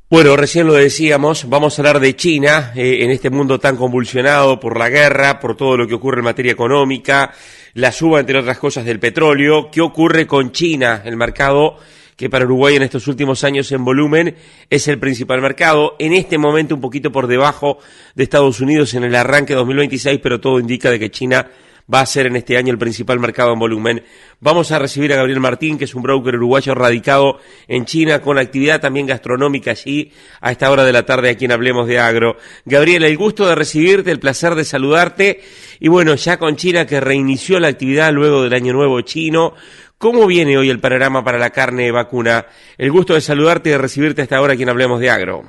Bueno, recién lo decíamos, vamos a hablar de China en este mundo tan convulsionado por la guerra, por todo lo que ocurre en materia económica, la suba, entre otras cosas, del petróleo. ¿Qué ocurre con China, el mercado que para Uruguay en estos últimos años en volumen es el principal mercado? En este momento un poquito por debajo de Estados Unidos en el arranque 2026, pero todo indica de que China va a ser en este año el principal mercado en volumen. Vamos a recibir a Gabriel Martín, que es un broker uruguayo radicado en China, con actividad también gastronómica allí, a esta hora de la tarde, a quien hablemos de agro. Gabriel, el gusto de recibirte, el placer de saludarte, y bueno, ya con China que reinició la actividad luego del Año Nuevo chino, ¿cómo viene hoy el panorama para la carne vacuna? El gusto de saludarte y de recibirte a esta hora, a quien hablemos de agro.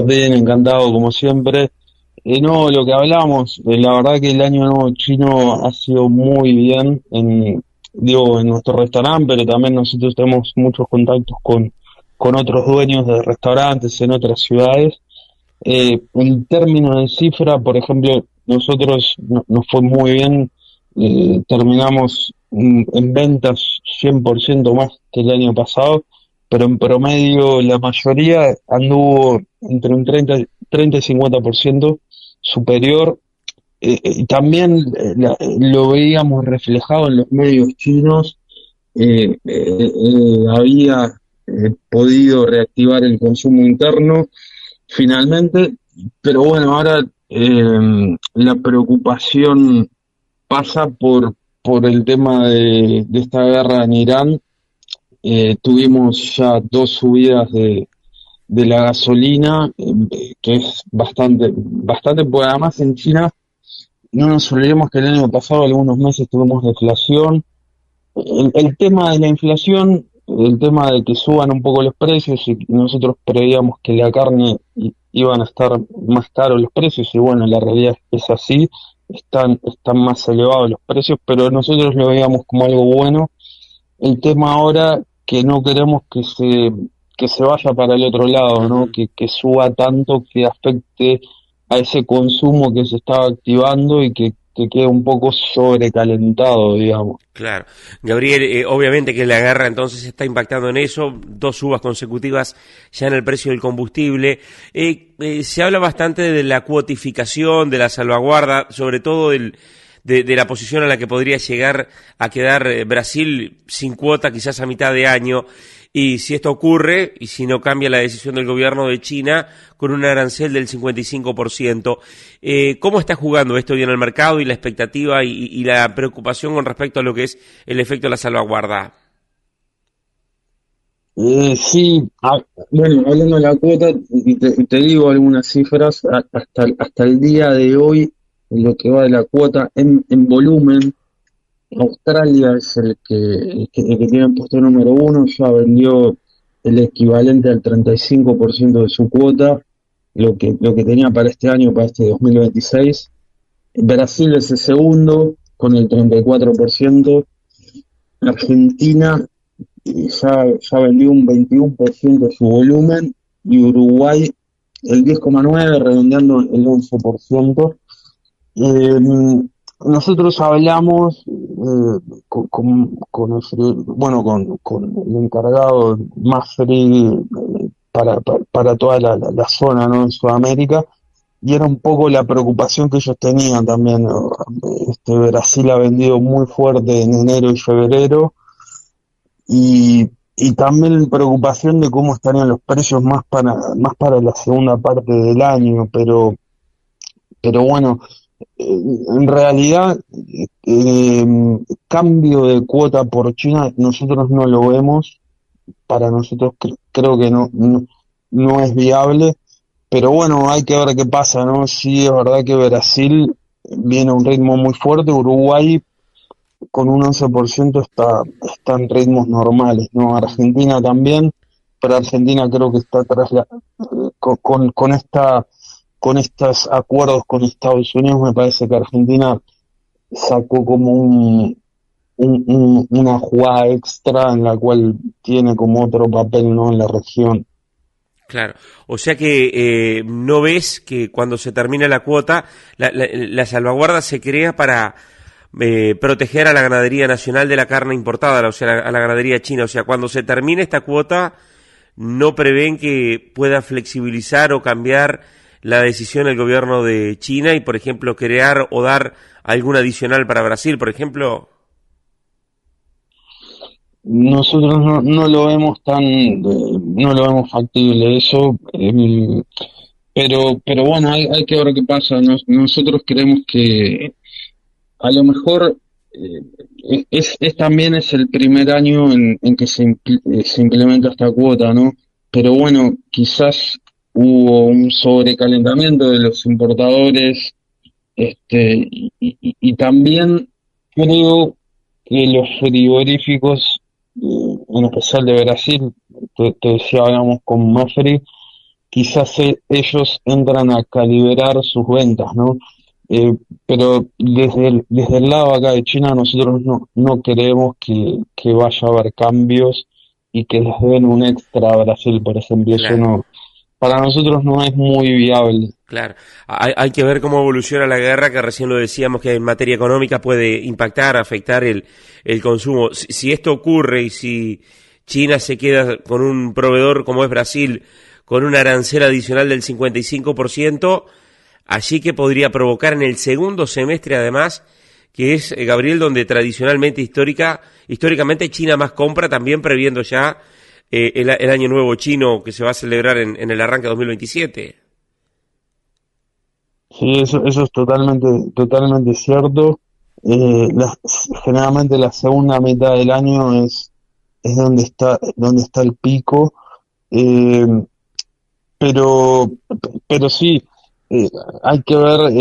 Bien, encantado como siempre. No, lo que hablamos, la verdad que el año nuevo chino ha sido muy bien en nuestro restaurante, pero también nosotros tenemos muchos contactos con otros dueños de restaurantes en otras ciudades. En términos de cifra, por ejemplo, nosotros nos fue muy bien, terminamos en ventas 100% más que el año pasado, pero en promedio la mayoría anduvo entre un 30 y 50% superior. Y también lo veíamos reflejado en los medios chinos. Había podido reactivar el consumo interno finalmente, pero bueno, ahora la preocupación pasa por el tema de esta guerra en Irán. Tuvimos ya dos subidas de la gasolina, que es bastante, porque además en China no nos olvidemos que el año pasado algunos meses tuvimos deflación. El tema de la inflación, el tema de que suban un poco los precios, y nosotros preveíamos que la carne iban a estar más caros los precios, y bueno, la realidad es así, están más elevados los precios, pero nosotros lo veíamos como algo bueno. El tema ahora que no queremos que se vaya para el otro lado, ¿no? Uh-huh. Que suba tanto que afecte a ese consumo que se estaba activando y que quede un poco sobrecalentado, digamos. Claro. Gabriel, obviamente que la guerra entonces está impactando en eso, dos subas consecutivas ya en el precio del combustible. Se habla bastante de la cuotificación, de la salvaguarda, sobre todo de la posición a la que podría llegar a quedar Brasil sin cuota quizás a mitad de año. Y si esto ocurre, y si no cambia la decisión del gobierno de China con un arancel del 55%, ¿cómo está jugando esto hoy en el mercado y la expectativa y la preocupación con respecto a lo que es el efecto de la salvaguarda? Sí, bueno, hablando de la cuota, y te digo algunas cifras, hasta el día de hoy, en lo que va de la cuota en volumen, Australia es el que tiene el puesto número uno, ya vendió el equivalente al 35% de su cuota, lo que tenía para este año, para este 2026. Brasil es el segundo, con el 34%. Argentina ya vendió un 21% de su volumen, y Uruguay el 10,9%, redondeando el 11%. Eh, Nosotros hablamos con el encargado más para toda la zona, ¿no? En Sudamérica, y era un poco la preocupación que ellos tenían también, ¿no? Brasil ha vendido muy fuerte en enero y febrero, y también preocupación de cómo estarían los precios más para la segunda parte del año, pero bueno, en realidad, cambio de cuota por China nosotros no lo vemos. Para nosotros creo que no es viable, pero bueno, hay que ver qué pasa, ¿no? Sí, es verdad que Brasil viene a un ritmo muy fuerte. Uruguay con un 11% está en ritmos normales, ¿no? Argentina también, pero Argentina creo que está con estos acuerdos con Estados Unidos. Me parece que Argentina sacó como una jugada extra en la cual tiene como otro papel, ¿no? En la región. Claro, o sea que no ves que cuando se termina la cuota, la salvaguarda se crea para proteger a la ganadería nacional de la carne importada, o sea, a la ganadería china. O sea, cuando se termine esta cuota, ¿no prevén que pueda flexibilizar o cambiar la decisión del gobierno de China y, por ejemplo, crear o dar algún adicional para Brasil, por ejemplo? Nosotros no lo vemos no lo vemos factible eso, pero bueno, hay que ver qué pasa. Nosotros creemos que a lo mejor también es el primer año en que se implementa esta cuota, ¿no? Pero bueno, quizás hubo un sobrecalentamiento de los importadores, y también creo que los frigoríficos, en especial de Brasil, te decía, hablamos con Mafre, quizás ellos entran a calibrar sus ventas, ¿no? Pero desde el lado acá de China nosotros no creemos que vaya a haber cambios y que les den un extra a Brasil, por ejemplo. Eso Claro. no, para nosotros no es muy viable. Claro, hay que ver cómo evoluciona la guerra, que recién lo decíamos, que en materia económica puede impactar, afectar el consumo. Si esto ocurre y si China se queda con un proveedor como es Brasil, con un arancel adicional del 55%, allí que podría provocar en el segundo semestre, además, que es, Gabriel, donde tradicionalmente, históricamente China más compra, también previendo ya el año nuevo chino que se va a celebrar en el arranque de 2027. Sí, eso es totalmente cierto. Generalmente la segunda mitad del año es donde está el pico. Eh, pero, pero sí, eh, hay que ver,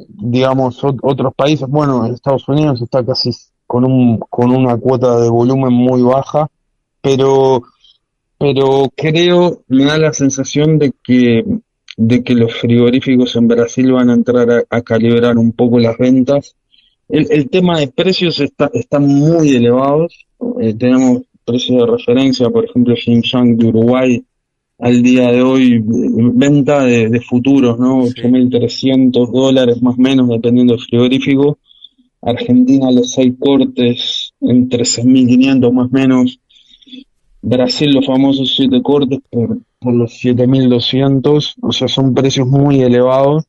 digamos, otros países. Bueno, Estados Unidos está casi con una cuota de volumen muy baja, pero creo, me da la sensación de que los frigoríficos en Brasil van a entrar a calibrar un poco las ventas. El tema de precios están muy elevados. Tenemos precios de referencia, por ejemplo, Xinjiang de Uruguay al día de hoy, venta de futuros, ¿no? Sí. $8.300 más o menos, dependiendo del frigorífico. Argentina, los 6 cortes en 13.500 más o menos. Brasil, los famosos 7 cortes por los 7.200, o sea, son precios muy elevados.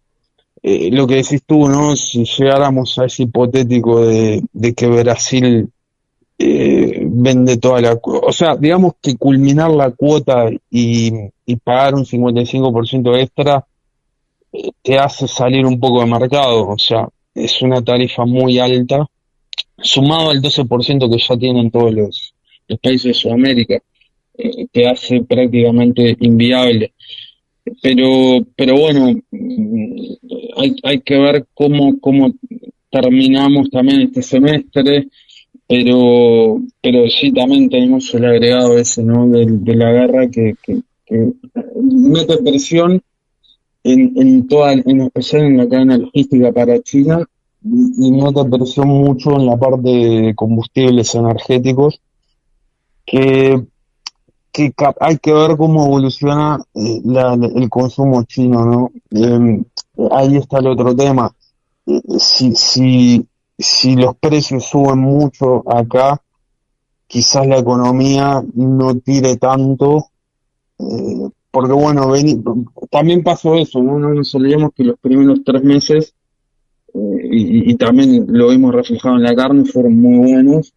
Lo que decís tú, ¿no? Si llegáramos a ese hipotético de que Brasil vende toda o sea, digamos que culminar la cuota y pagar un 55% extra te hace salir un poco de mercado, o sea, es una tarifa muy alta, sumado al 12% que ya tienen todos los países de Sudamérica, te hace prácticamente inviable. Pero bueno, hay que ver cómo terminamos también este semestre, pero sí también tenemos el agregado ese, ¿no? De la guerra que mete presión en especial en la cadena logística para China, y mete presión mucho en la parte de combustibles energéticos, que hay que ver cómo evoluciona el consumo chino, ¿no? Ahí está el otro tema. Si los precios suben mucho acá, quizás la economía no tire tanto, porque bueno, también pasó eso, ¿no? No nos olvidemos que los primeros 3 meses, y también lo vimos reflejado en la carne, fueron muy buenos,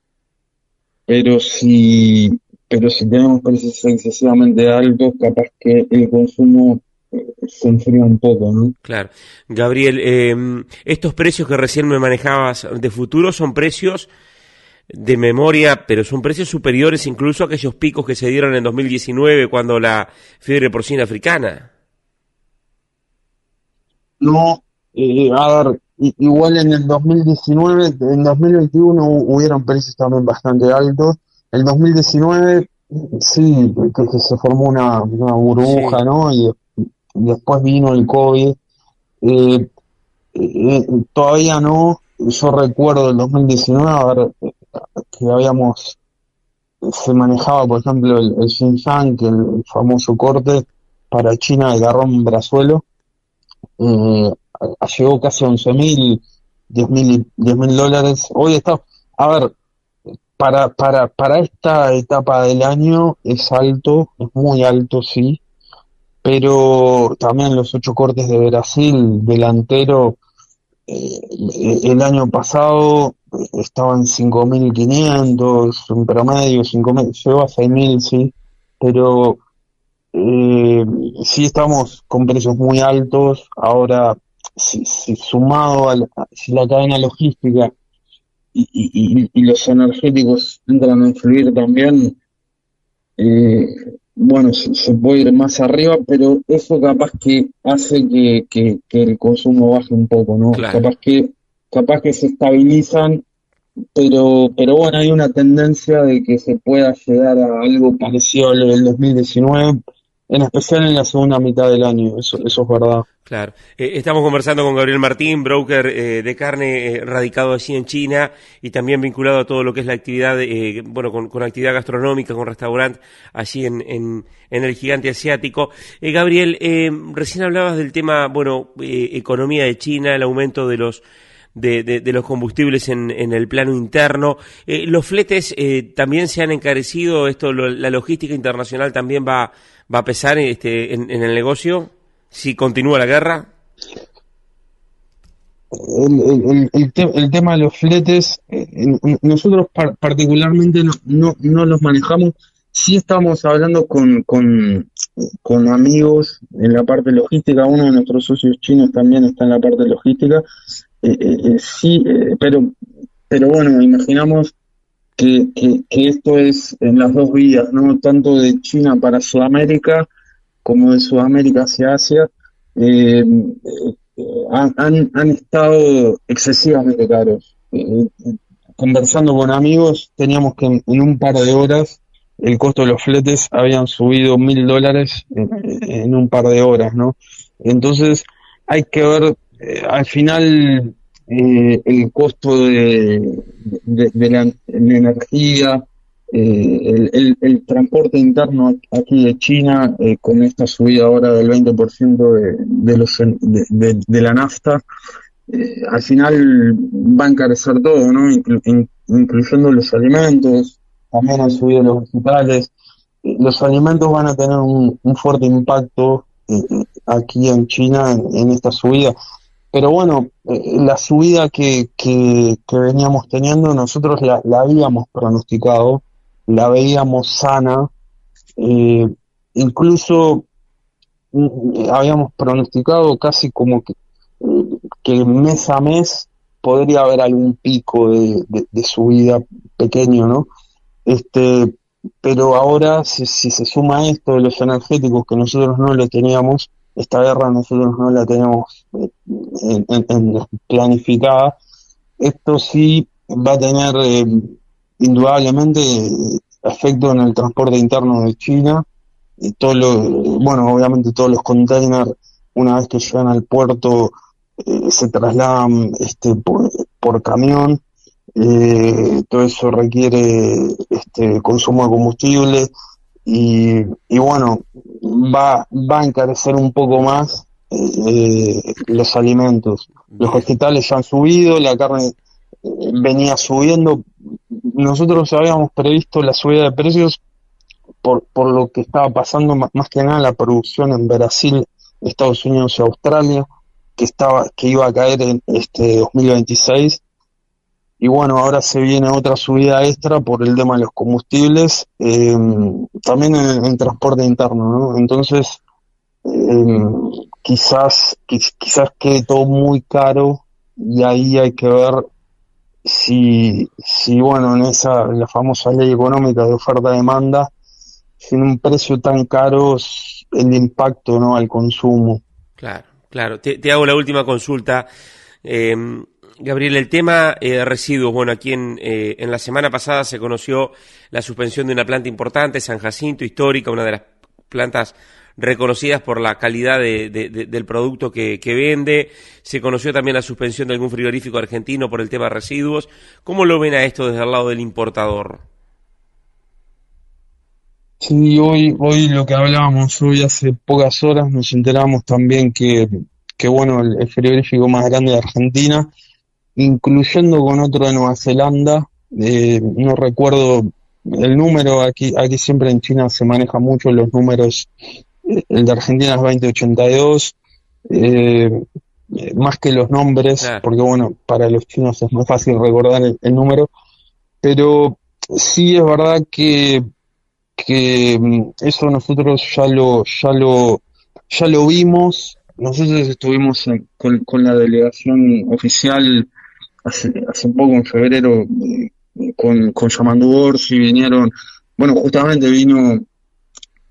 pero si tenemos precios excesivamente altos, capaz que el consumo se enfría un poco, ¿no? Claro. Gabriel, estos precios que recién me manejabas de futuro son precios de memoria, pero son precios superiores incluso a aquellos picos que se dieron en 2019 cuando la fiebre porcina africana. No, a ver, igual en el 2019, en 2021 hubieron precios también bastante altos. El 2019 sí, que se formó una burbuja, Sí, ¿no? Y después vino el COVID. Eh, Todavía no, yo recuerdo el 2019, a ver, que se manejaba, por ejemplo, el Xinjiang, que el famoso corte para China de garrón brazuelo, llegó casi a 11.000, $10.000 dólares. Hoy está, a ver, para esta etapa del año es alto, es muy alto, sí, pero también los 8 cortes de Brasil, delantero, el año pasado estaba en 5.500 en promedio, 5.000, llegó a 6.000, sí, pero eh, sí estamos con precios muy altos. Ahora, si sumado si la cadena logística y los energéticos entran a influir también, eh, bueno, se puede ir más arriba, pero eso capaz que hace que el consumo baje un poco, ¿no? Claro. Capaz que se estabilizan, pero bueno, hay una tendencia de que se pueda llegar a algo parecido al del 2019, en especial en la segunda mitad del año, eso es verdad. Claro. Estamos conversando con Gabriel Martín, broker de carne radicado allí en China y también vinculado a todo lo que es la actividad, bueno, con actividad gastronómica, con restaurante allí en el gigante asiático. Gabriel, recién hablabas del tema, bueno, economía de China, el aumento de de los combustibles en el plano interno. Los fletes también se han encarecido, la logística internacional también va a pesar en el negocio. Si continúa la guerra. El tema de los fletes, nosotros particularmente no los manejamos. Sí estamos hablando con amigos en la parte logística. Uno de nuestros socios chinos también está en la parte logística. Sí, pero bueno, imaginamos que esto es en las dos vías, ¿no? Tanto de China para Sudamérica como de Sudamérica hacia Asia. eh, han estado excesivamente caros. Conversando con amigos, teníamos que en un par de horas el costo de los fletes habían subido $1.000 en un par de horas, ¿no? Entonces hay que ver, al final, el costo de la energía, el transporte interno aquí de China, con esta subida ahora del 20% de la nafta, al final va a encarecer todo, ¿no? Incluyendo los alimentos, también han subido los vegetales. Los alimentos van a tener un fuerte impacto aquí en China en esta subida. Pero bueno, la subida que veníamos teniendo, nosotros la habíamos pronosticado, la veíamos sana, eh, incluso habíamos pronosticado casi como que mes a mes podría haber algún pico de subida pequeño, ¿no? Este, pero ahora, si se suma esto de los energéticos, que nosotros no lo teníamos, esta guerra nosotros no la teníamos planificada, esto sí va a tener indudablemente efecto en el transporte interno de China. Y bueno, obviamente todos los containers, una vez que llegan al puerto, se trasladan por camión. Todo eso requiere consumo de combustible y bueno, va a encarecer un poco más los alimentos. Los Bien. vegetales ya han subido, la carne venía subiendo. Nosotros habíamos previsto la subida de precios por lo que estaba pasando, más que nada la producción en Brasil, Estados Unidos y Australia, que iba a caer en 2026. Y bueno, ahora se viene otra subida extra por el tema de los combustibles, también en transporte interno, ¿no? Entonces, quizás quede todo muy caro y ahí hay que ver si bueno, la famosa ley económica de oferta-demanda, sin un precio tan caro, el impacto, ¿no?, al consumo. Claro, claro. Te hago la última consulta. Eh, Gabriel, el tema residuos. Bueno, aquí en la semana pasada se conoció la suspensión de una planta importante, San Jacinto, histórica, una de las plantas reconocidas por la calidad del producto que vende. Se conoció también la suspensión de algún frigorífico argentino por el tema de residuos. ¿Cómo lo ven a esto desde el lado del importador? Sí, hoy lo que hablábamos, hoy hace pocas horas nos enteramos también que bueno, el frigorífico más grande de Argentina, incluyendo con otro de Nueva Zelanda, no recuerdo el número, aquí siempre en China se maneja mucho los números, el de Argentina es 2082, eh, más que los nombres, Claro. porque bueno, para los chinos es más fácil recordar el número, pero sí es verdad que eso nosotros ya lo vimos. Nosotros estuvimos con la delegación oficial hace poco, en febrero, con Yamandu Orsi, vinieron, bueno, justamente vino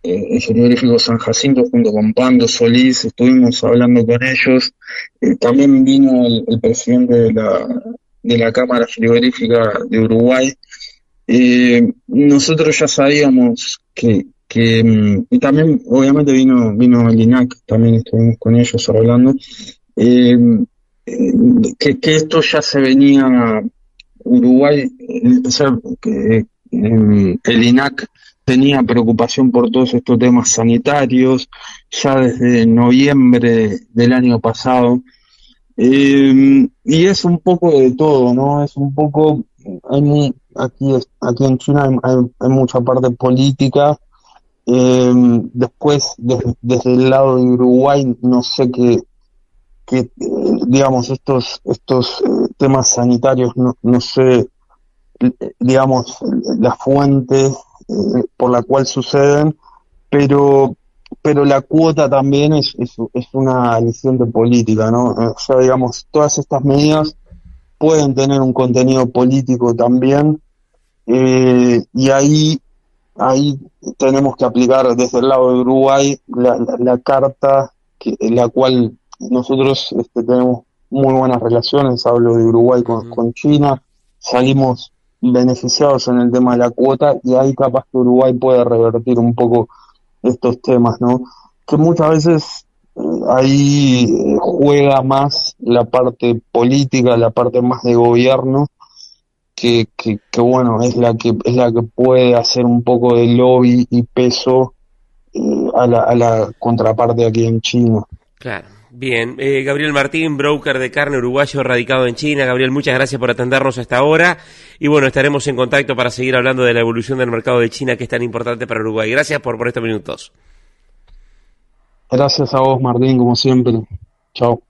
el frigorífico San Jacinto junto con Pando Solís, estuvimos hablando con ellos. También vino el presidente de la Cámara Frigorífica de Uruguay. Nosotros ya sabíamos y también obviamente vino el INAC, también estuvimos con ellos hablando, eh, que esto ya se venía. Uruguay, en especial el INAC tenía preocupación por todos estos temas sanitarios ya desde noviembre del año pasado. Y es un poco de todo, ¿no? Es un poco, aquí en China hay mucha parte política. Después, desde el lado de Uruguay, no sé digamos, estos temas sanitarios, no sé, digamos, la fuente por la cual suceden, pero, pero la cuota también es una aliciente política, ¿no? O sea, digamos, todas estas medidas pueden tener un contenido político también, y ahí tenemos que aplicar desde el lado de Uruguay la carta la cual nosotros tenemos muy buenas relaciones. Hablo de Uruguay Ujú. con China, salimos beneficiados en el tema de la cuota, y ahí capaz que Uruguay puede revertir un poco estos temas, ¿no? Que muchas veces ahí juega más la parte política, la parte más de gobierno, que bueno, es la que puede hacer un poco de lobby y peso a la contraparte aquí en China. Claro. Bien, Gabriel Martín, broker de carne uruguayo radicado en China. Gabriel, muchas gracias por atendernos hasta ahora. Y bueno, estaremos en contacto para seguir hablando de la evolución del mercado de China, que es tan importante para Uruguay. Gracias por estos minutos. Gracias a vos, Martín, como siempre. Chao.